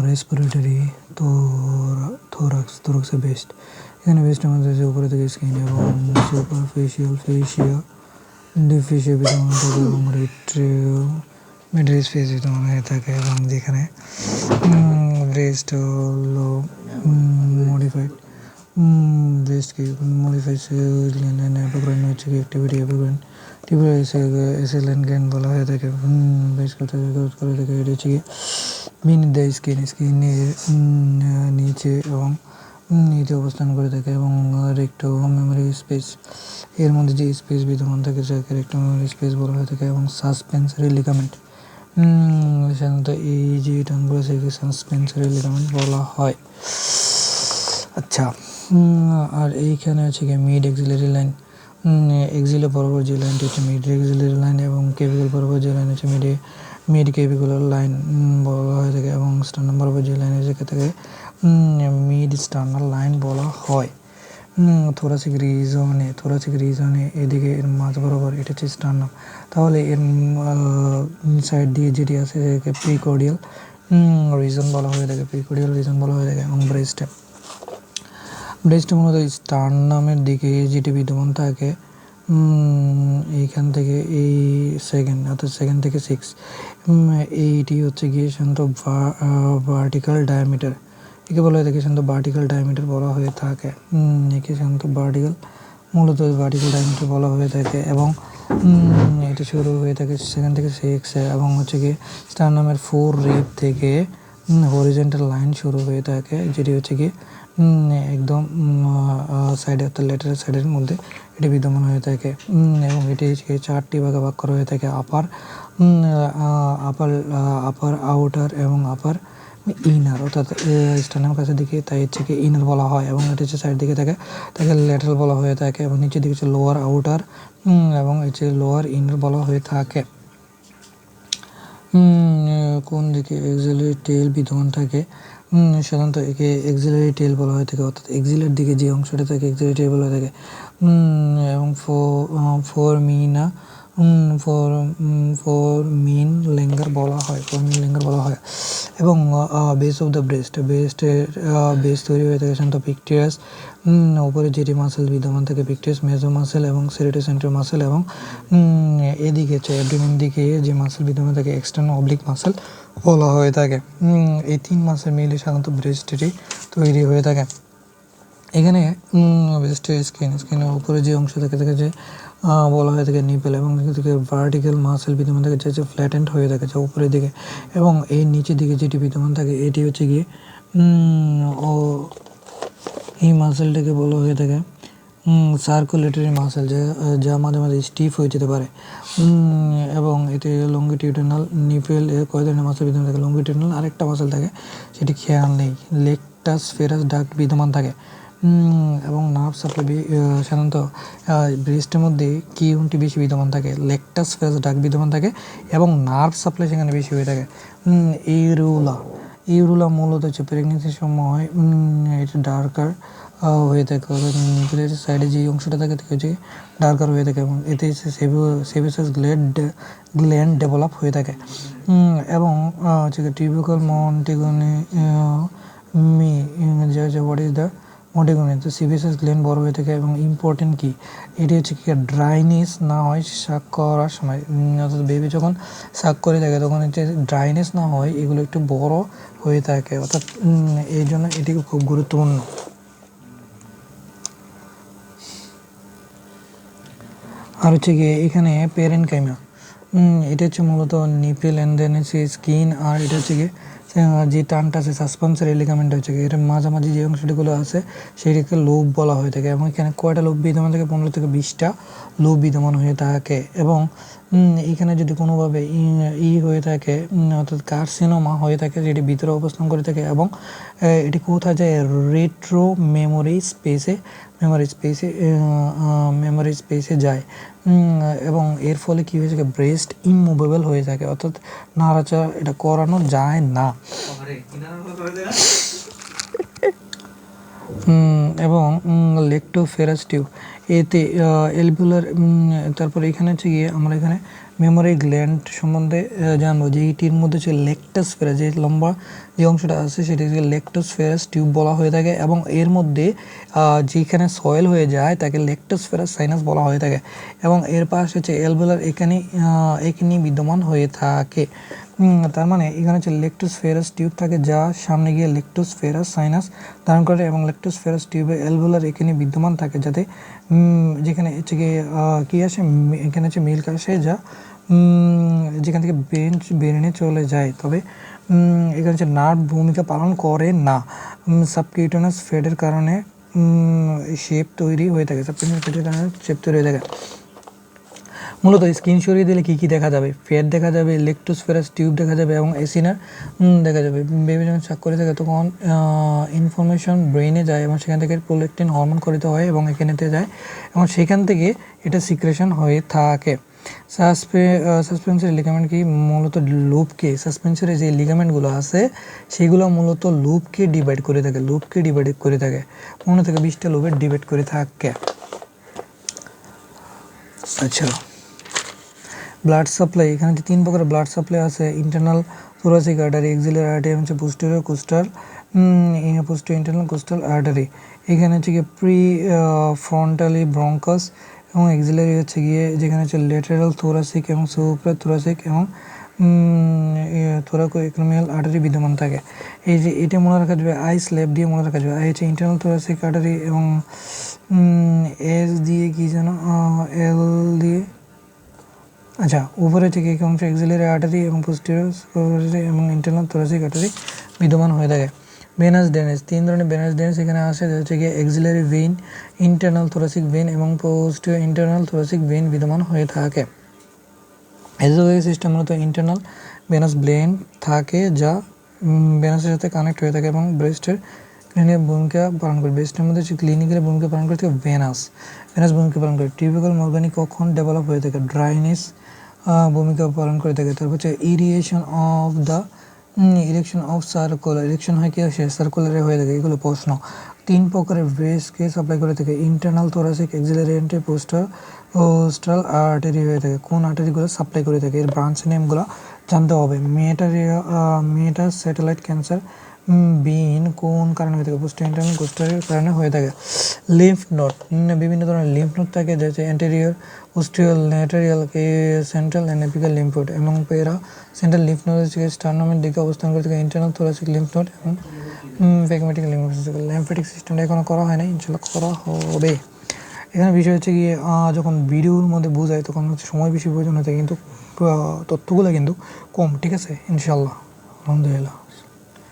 Respiratory থোরাক্সের best. এখানে বেস্টের মধ্যে যে উপরে থেকে স্কিন এবং সুপারফিশিয়াল ফেসিয়া ডিফিসিয়া বিদ্যমান থাকে এবং মিডল স্পেস বিদ্যমান হয়ে থাকে এবং যেখানে ব্রেস্ট হলো মডিফাইড ব্রেস্টকে মডিফাইড অ্যাপোক্রাইন হচ্ছে কি অ্যাক্টিভিটি অ্যাপোক্রাইন এসএলএন গ্যান বলা হয়ে থাকে। বেশ কথা করে থাকে এটা হচ্ছে কি মিন দ্য স্কিনের নিচে এবং নিচে অবস্থান করে থাকে এবং রেক্টো মেমোরি স্পেস এর মধ্যে যে স্পেস বিদ্যমান থাকে যাকে রেক্টো মেমোরি স্পেস বলা হয়ে থাকে এবং সাসপেন্সরি লিগামেন্ট সাধারণত এই যে টার্মগুলো সেকে সাসপেন্সরি লিগামেন্ট বলা হয়। আচ্ছা, আর এইখানে আছে কি মিড এক্সিলারি লাইন এক্সিলের বরাবর যে লাইনটি হচ্ছে মিড এক্সিলারি লাইন এবং কেভিকুল বরাবর যে লাইন হচ্ছে মিড কেভিকুলার লাইন বলা হয়ে থাকে এবং স্টার্নাম বরাবর যে লাইন আছে থেকে মিড স্টার্নাল লাইন বলা হয়। থোরাসিক রিজনে এদিকে এর মাঝ বরাবর এটা হচ্ছে স্টার্নাম, তাহলে এর সাইড দিয়ে যেটি আছে সেটাকে প্রিকর্ডিয়াল রিজন বলা হয়ে থাকে এবং ব্রেস্টে মূলত স্টার্নামের দিকে যেটি বিদ্যমান থাকে এইখান থেকে এই সেকেন্ড থেকে 6 এইটি হচ্ছে গিয়ে শান্ত ভার্টিক্যাল ডায়ামিটার, একে বলা হয়ে থাকে শান্ত ভার্টিক্যাল ডায়ামিটার বলা হয়ে থাকে একে শান্ত মূলত ভার্টিক্যাল ডায়ামিটার বলা হয়ে থাকে এবং এটা শুরু হয়ে থাকে সেকেন্ড থেকে 6 এবং হচ্ছে গিয়ে স্টার্নামের 4 রিব থেকে হরিজন্টাল লাইন শুরু হয়ে থাকে যেটি হচ্ছে কি একদম সাইডে অর্থাৎ ল্যাটারাল সাইডের মধ্যে এটি বিদ্যমান হয়ে থাকে এবং এটি 4টি ভাগে ভাগ করা হয়ে থাকে আপার আউটার এবং আপার ইনার, অর্থাৎ স্টার্নাম কাছের দিকে তাই হচ্ছে কি ইনার বলা হয় এবং এটা হচ্ছে সাইড দিকে থাকে তাকে ল্যাটারাল বলা হয়ে থাকে এবং নিচের দিকে হচ্ছে লোয়ার আউটার এবং হচ্ছে লোয়ার ইনার বলা হয়ে থাকে। কোন দিকে এক্সিলারি টেল বিদ্যমান থাকে সাধারণত একে এক্সিলারি টেল বলা হয়ে থাকে, অর্থাৎ এক্সিলের দিকে যে অংশটা থাকে এক্সিলারি টেল বলা হয়ে থাকে এবং ফর মিন লেঙ্গার বলা হয় এবং বেস অফ দ্য বেস তৈরি হয়ে থাকে সাধারণত পিকটিয়াস উপরে যেটি মাসেল বিদ্যমান থাকে পিকটিয়াস মেজো মাসেল এবং সেরেটো সেন্ট্রাল মাসেল এবং এদিকে হচ্ছে অ্যাবডোমেন দিকে যে মাসেল বিদ্যমান থাকে এক্সটার্নাল অবলিক মাসেল বলা হয়ে থাকে। এই 3 মাসেল মিলে সাধারণত ব্রেস্টটি তৈরি হয়ে থাকে। এখানে ব্রেস্টের স্কিনের উপরে যে অংশ থাকে যে বলা হয়ে থাকে নিপেল এবং থেকে ভার্টিক্যাল মাসেল বিদ্যমান থাকে যে ফ্ল্যাটেন্ড হয়ে থাকে যা উপরের দিকে এবং এই নিচের দিকে যেটি বিদ্যমান থাকে এটি হচ্ছে গিয়ে এই মাসেলটাকে বলা হয়ে থাকে সার্কুলেটরি মাসেল যা মাঝে মাঝে স্টিফ হয়ে যেতে পারে এবং এতে লঙ্গিটিউডিনাল নিপেল এর কয় ধরনের মাসেল বিদ্যমান থাকে। লঙ্গিটিউডিনাল আরেকটা মাসেল থাকে সেটি খেয়াল নেই, লেকটাস ফেরাস ডাক্ট বিদ্যমান থাকে এবং নার্ভ সাপ্লাই সাধারণত ব্রেস্টের মধ্যে কি ইউনিটটি বেশি বিদ্যমান থাকে, লেকটাস ফেরাস ডাক্ট বিদ্যমান থাকে এবং নার্ভ সাপ্লাই সেখানে বেশি হয়ে থাকে। ইউরুলা মূলত হচ্ছে প্রেগনেন্সির সময় এটা ডার্কার হয়ে থাকে, অর্থাৎ নিপেলের সাইডে যে অংশটা থাকে হচ্ছে ডার্কার হয়ে থাকে এবং এতে সেবাসিয়াস গ্ল্যান্ড ডেভেলপ হয়ে থাকে এবং হচ্ছে টিউবিকল মন্টিগনি হোয়াট ইজ দ্য মন্টিগনি, তো সেবাসিয়াস গ্ল্যান্ড বড় হয়ে থাকে এবং ইম্পর্টেন্ট কি এটি হচ্ছে কি ড্রাইনেস না হয় শাক করার সময়, অর্থাৎ বেবি যখন শাক করে থাকে তখন হচ্ছে ড্রাইনেস না হয় এগুলো একটু বড় হয়ে থাকে, অর্থাৎ এই জন্য এটি খুব গুরুত্বপূর্ণ। আর হচ্ছে গিয়ে এখানে প্যারেনকাইমা এটা হচ্ছে মূলত নিপেল অ্যান্ড দেন হচ্ছে স্কিন, আর এটা হচ্ছে গিয়ে যে টানটা আছে সাসপেন্সরি লিগামেন্ট হচ্ছে গিয়ে এর মাঝামাঝি যে অংশগুলো আছে সেটাকে লোব বলা হয়ে থাকে এবং এখানে কয়টা লোব বিদ্যমান থাকে 15 থেকে 20টা লোব বিদ্যমান হয়ে থাকে এবং এখানে যদি কোনোভাবে হয়ে থাকে অর্থাৎ কার্সিনোমা হয়ে থাকে যেটি ভিতরে অবস্থান করে থাকে এবং এটি কোথায় যায় রেট্রো মেমোরি স্পেসে যায় এবং এর ফলে কী হয়ে থাকে ব্রেস্ট ইমুভেবল হয়ে থাকে, অর্থাৎ নাড়াচাড়া এটা করানো যায় না এবং লেকটোফেরাস টিউব এতে অ্যালভিওলার তারপরে এখানে হচ্ছে গিয়ে আমরা এখানে মেমোরি গ্ল্যান্ড সম্বন্ধে জানবো, যে এইটির মধ্যে হচ্ছে লেকটোস্ফেরাস, যে লম্বা যে অংশটা আছে সেটাকে লেকটোস্ফেরাস টিউব বলা হয়ে থাকে, এবং এর মধ্যে যেখানে সয়েল হয়ে যায় তাকে লেকটোস্ফেরাস সাইনাস বলা হয়ে থাকে, এবং এর পাশে হচ্ছে অ্যালভিওলার এখানে বিদ্যমান হয়ে থাকে। তার মানে এখানে হচ্ছে লেকটোস্ফেরাস টিউব থাকে, যা সামনে গিয়ে লেকটোস্ফেরাস সাইনাস ধারণ করে, এবং লেকটোস্ফেরাস টিউবে অ্যালভিওলার এখানে বিদ্যমান থাকে, যাতে যেখানে হচ্ছে গিয়ে কী আসে, এখানে হচ্ছে মিল্ক আসে, যা যেখান থেকে ব্রেনে চলে যায়। তবে এখানে হচ্ছে নার্ভ ভূমিকা পালন করে না। সাবকিউটেনাস ফ্যাটের কারণে শেপ তৈরি হয়ে থাকে, সাবকিউটেনাস ফ্যাটের কারণে শেপ তৈরি হয়ে থাকে। মূলত স্ক্রিন সরিয়ে দিলে কী কী দেখা যাবে? ফ্যাট দেখা যাবে, লেকটোস্ফেরাস টিউব দেখা যাবে, এবং এসিনার দেখা যাবে। বেবি যখন শাক করে থাকে তখন ইনফরমেশন ব্রেনে যায়, এবং সেখান থেকে প্রোল্যাকটিন হরমোন খরিত হয় এবং এখানেতে যায়, এবং সেখান থেকে এটা সিক্রেশন হয়ে থাকে। সাসপেন্সরি লিগামেন্ট কি? মূলত লুপকে, সাসপেন্সরি যে লিগামেন্টগুলো আছে সেগুলো মূলত লুপকে ডিভাইড করে থাকে, 15 থেকে 20টা লুপে ডিভাইড করে থাকে। আচ্ছা, ব্লাড সাপ্লাই, এখানে যে 3 প্রকারের ব্লাড সাপ্লাই আছে: internal thoracic artery, axillary artery, হচ্ছে posterior costal, posterior internal costal artery. এখানে হচ্ছে গিয়ে ফ্রন্টালি ব্রঙ্কাস, এবং এক্সিলারি হচ্ছে গিয়ে যেখানে হচ্ছে ল্যাটেরাল থোরাসিক এবং সুপ্রা থোরাসিক এবং থোরাকোএক্টোমিয়াল আর্টারি বিদ্যমান থাকে। এই যে এটা মনে রাখা যাবে, আই স্ল্যাব দিয়ে মনে রাখা যাবে। আই হচ্ছে ইন্টারনাল থোরাসিক আর্টারি, এবং এস দিয়ে কি যেন এল দিয়ে, আচ্ছা উপরে থেকে এক অংশ এক্সিলারি আর্টারি এবং পোস্টেরিয়র এবং ইন্টারনাল থোরাসিক আর্টারি বিদ্যমান হয়ে থাকে। ভেনাস ড্রেনেজ, 3 ধরনের ভেনাস ড্রেনেজ এখানে আসে, হচ্ছে গিয়ে axillary vein, internal thoracic vein এবং পোস্টেরিয়র ইন্টারনাল থোরাসিক ভেইন বিদ্যমান হয়ে থাকে। এজোফেজিক সিস্টেম মূলত ইন্টারনাল ভেনাস ব্লেড থাকে, যা ভেনাসের সাথে কানেক্ট হয়ে থাকে এবং ব্রেস্টের ক্লিনিক্যাল ভূমিকা পালন করে। ব্রেস্টের মধ্যে হচ্ছে ক্লিনিক্যাল ভূমিকা পালন করে থাকে ভেনাস ভূমিকা পালন করে। টিউবিক্যাল মর্গানি কখন ডেভেলপ হয়ে থাকে? ড্রাইনেস ভূমিকা পালন করে থাকে। তারপর হচ্ছে ইরিয়েশন অফ সার্কুলার, ইরেকশন হয় কি আসে সার্কুলারে হয়ে থাকে। এগুলো প্রশ্ন। 3 প্রকারের ব্রেস্টকে সাপ্লাই করে থাকে: internal thoracic, axillary artery, postal artery হয়ে থাকে। কোন আর্টারিগুলো সাপ্লাই করে থাকে? এর ব্রাঞ্চ নেমগুলো জানতে হবে। মেটা স্যাটেলাইট ক্যান্সার বিন কোন কারণে হয়ে থাকে? পোস্টেরিয়র ইন্টারনাল কোস্টালের কারণে হয়ে থাকে। লিম্ফ নোড, বিভিন্ন ধরনের লিম্ফ নোড থাকে, যেটা anterior, posterior, lateral, central and apical lymph node, এবং পেরা সেন্ট্রাল লিম্ফ নোড হচ্ছে স্টার্নামের দিকে অবস্থান করে থাকে। ইন্টারনাল থোরাসিক লিম্ফ নোড এবং ফ্যাগমেটিক লিম্ফ নোড। ল্যাম্ফেটিক সিস্টেমটা এখনও করা হয় না, ইনশাল্লাহ করা হবে। এখানে বিষয় হচ্ছে গিয়ে যখন ভিডিওর মধ্যে বোঝায় তখন হচ্ছে সময় বেশি প্রয়োজন হতে, কিন্তু তথ্যগুলো কিন্তু কম। ঠিক আছে, ইনশাল্লাহ, আলহামদুলিল্লাহ।